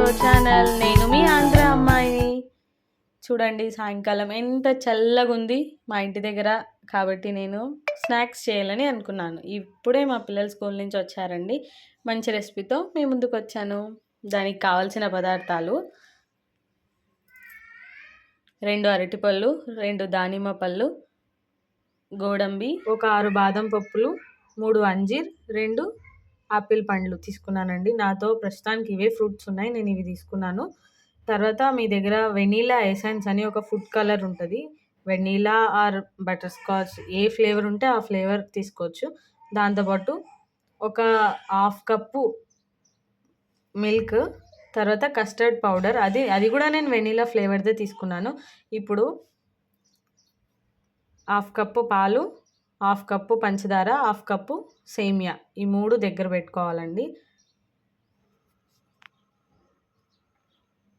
Our channel. నేను మీ ఆంధ్ర అమ్మాయిని. చూడండి సాయంకాలం ఎంత చల్లగా ఉంది మా ఇంటి దగ్గర. కాబట్టి నేను స్నాక్స్ చేయాలని అనుకున్నాను. ఇప్పుడే మా పిల్లలు స్కూల్ నుంచి వచ్చారండి. మంచి రెసిపీతో మీ ముందుకు వచ్చాను. దానికి కావాల్సిన పదార్థాలు: 2 అరటిపళ్ళు, 2 దానిమ్మ పళ్ళు, గోడంబి, ఒక 6 బాదం పప్పులు, 3 అంజీర్, 2 ఆపిల్ పండ్లు తీసుకున్నానండి. నాతో ప్రస్తుతానికి ఇవే ఫ్రూట్స్ ఉన్నాయి, నేను ఇవి తీసుకున్నాను. తర్వాత మీ దగ్గర వెనీలా ఎసెన్స్ అని ఒక ఫుడ్ కలర్ ఉంటుంది. Vanilla are butter scotch A flavour ఉంటే ఆ ఫ్లేవర్ తీసుకోవచ్చు. దాంతోపాటు ఒక 1/2 కప్పు మిల్క్, తర్వాత కస్టర్డ్ పౌడర్, అది కూడా నేను వెనీలా ఫ్లేవర్దే తీసుకున్నాను. ఇప్పుడు 1/2 కప్పు పాలు, 1/2 కప్పు పంచదార, 1/2 కప్పు సేమియా, ఈ 3 దగ్గర పెట్టుకోవాలండి.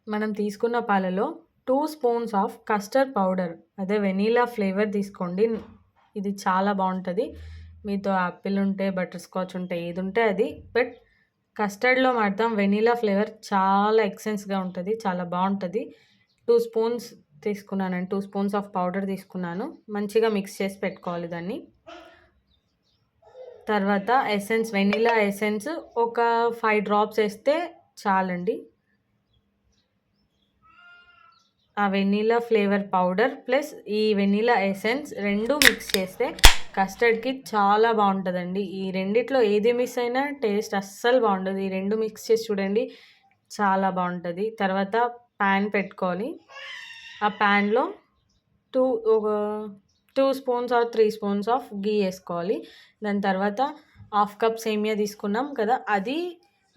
మనం తీసుకున్న పాలలో 2 స్పూన్స్ ఆఫ్ కస్టర్డ్ పౌడర్, అదే వెనీలా ఫ్లేవర్ తీసుకోండి. ఇది చాలా బాగుంటుంది. మీతో యాపిల్ ఉంటే, బటర్ స్కాచ్ ఉంటే, ఏది ఉంటే అది. బట్ కస్టర్డ్లో మాత్రం వెనీలా ఫ్లేవర్ చాలా ఎక్సెన్స్గా ఉంటుంది, చాలా బాగుంటుంది. 2 స్పూన్స్ తీసుకున్నానండి. 2 స్పూన్స్ ఆఫ్ పౌడర్ తీసుకున్నాను. మంచిగా మిక్స్ చేసి పెట్టుకోవాలి దాన్ని. తర్వాత ఎసెన్స్, వెనీలా ఎసెన్స్ ఒక 5 డ్రాప్స్ వేస్తే చాలండి. ఆ వెనీలా ఫ్లేవర్ పౌడర్ ప్లస్ ఈ వెనీలా ఎసెన్స్ 2 మిక్స్ చేస్తే కస్టర్డ్కి చాలా బాగుంటుందండి. ఈ రెండిట్లో ఏది మిస్ అయినా టేస్ట్ అస్సలు బాగుండదు. ఈ 2 మిక్స్ చేసి చూడండి, చాలా బాగుంటుంది. తర్వాత ప్యాన్ పెట్టుకోవాలి. ఆ ప్యాన్లో 2 స్పూన్స్ ఆర్ 3 స్పూన్స్ ఆఫ్ గీ వేసుకోవాలి. దాని తర్వాత 1/2 కప్ సేమియా తీసుకున్నాం కదా, అది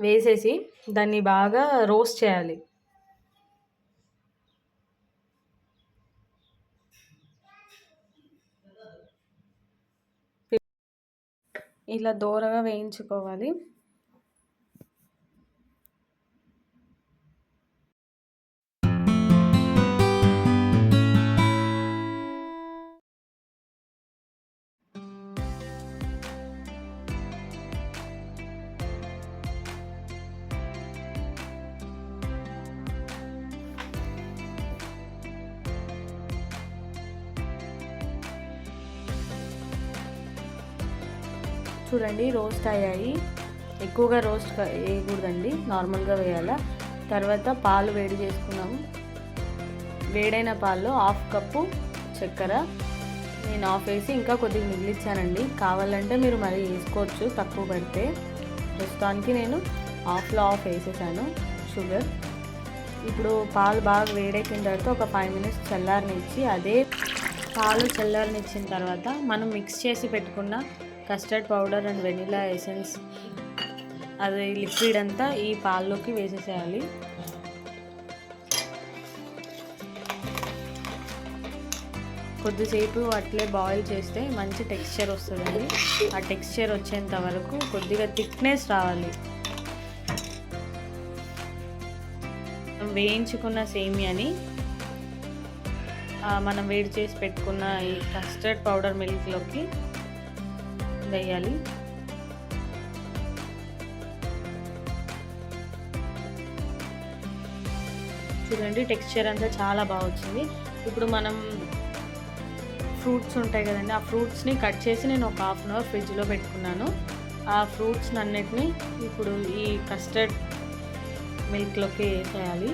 వేసేసి దాన్ని బాగా రోస్ట్ చేయాలి. ఇలా దోరగా వేయించుకోవాలి. చూడండి రోస్ట్ అయ్యాయి. ఎక్కువగా రోస్ట్ వేయకూడదండి, నార్మల్గా వేయాలా. తర్వాత పాలు వేడి చేసుకున్నాము. వేడైన పాల్లో 1/2 కప్పు చక్కెర, నేను 1/2 వేసి ఇంకా కొద్దిగా మిగిలిచ్చానండి. కావాలంటే మీరు మరి వేసుకోవచ్చు తక్కువ పడితే. ప్రస్తుతానికి నేను 1/2లో 1/2 వేసేసాను షుగర్. ఇప్పుడు పాలు బాగా వేడెక్కిన తర్వాత ఒక 5 మినిట్స్ చల్లారనిచ్చి, అదే పాలు చల్లారనిచ్చిన తర్వాత మనం మిక్స్ చేసి పెట్టుకున్న custard powder and vanilla essence, అది లిక్విడ్ అంతా ఈ పాల్లోకి వేసేసేయాలి. కొద్దిసేపు అట్లే బాయిల్ చేస్తే మంచి టెక్స్చర్ వస్తుందండి. ఆ టెక్స్చర్ వచ్చేంత వరకు కొద్దిగా థిక్నెస్ రావాలి. వేయించుకున్న సేమియాని మనం వేడి చేసి పెట్టుకున్న ఈ కస్టర్డ్ పౌడర్ మిల్క్లోకి వేయాలి. చూడండి టెక్స్చర్ అంతా చాలా బాగా వచ్చింది. ఇప్పుడు మనం ఫ్రూట్స్ ఉంటాయి కదండి, ఆ ఫ్రూట్స్ని కట్ చేసి నేను ఒక 1/2 అవర్ ఫ్రిడ్జ్లో పెట్టుకున్నాను. ఆ ఫ్రూట్స్ అన్నిటిని ఇప్పుడు ఈ కస్టర్డ్ మిల్క్లోకి వేసేయాలి.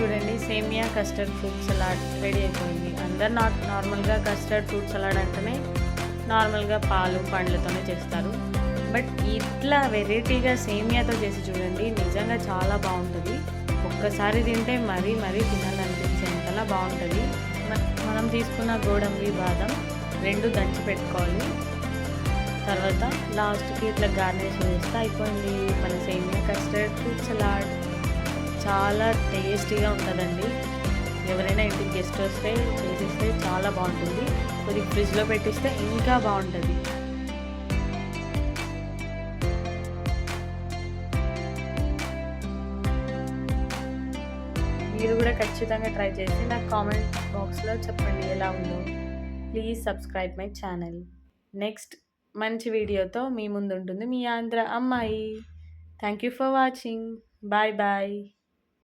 చూడండి, సేమియా కస్టర్డ్ ఫ్రూట్ సలాడ్ రెడీ అయిపోయింది. అందరు నార్మల్గా కస్టర్డ్ ఫ్రూట్ సలాడ్ అంటేనే నార్మల్గా పాలు పండ్లతోనే చేస్తారు. బట్ ఇట్లా వెరైటీగా సేమియాతో చేసి చూడండి, నిజంగా చాలా బాగుంటుంది. ఒక్కసారి తింటే మరీ మరీ తినాలనిపించేంతలా బాగుంటుంది. మనం తీసుకున్న గోడంబి బాదం 2 దంచి పెట్టుకోవాలి. తర్వాత లాస్ట్కి ఇట్లా గార్నిష్ చేస్తే అయిపోయింది మన సేమియా కస్టర్డ్ ఫ్రూట్ సలాడ్. చాలా టేస్టీగా ఉంటుందండి. ఎవరైనా ఇంటికి గెస్ట్ వస్తే చేసిస్తే చాలా బాగుంటుంది. కొద్దిగా ఫ్రిడ్జ్లో పెట్టిస్తే ఇంకా బాగుంటుంది. మీరు కూడా ఖచ్చితంగా ట్రై చేసి నాకు కామెంట్ బాక్స్లో చెప్పండి ఎలా ఉందో. Please subscribe my channel. Next మంచి వీడియోతో మీ ముందు ఉంటుంది మీ ఆంధ్ర అమ్మాయి. Thank you for watching. Bye bye.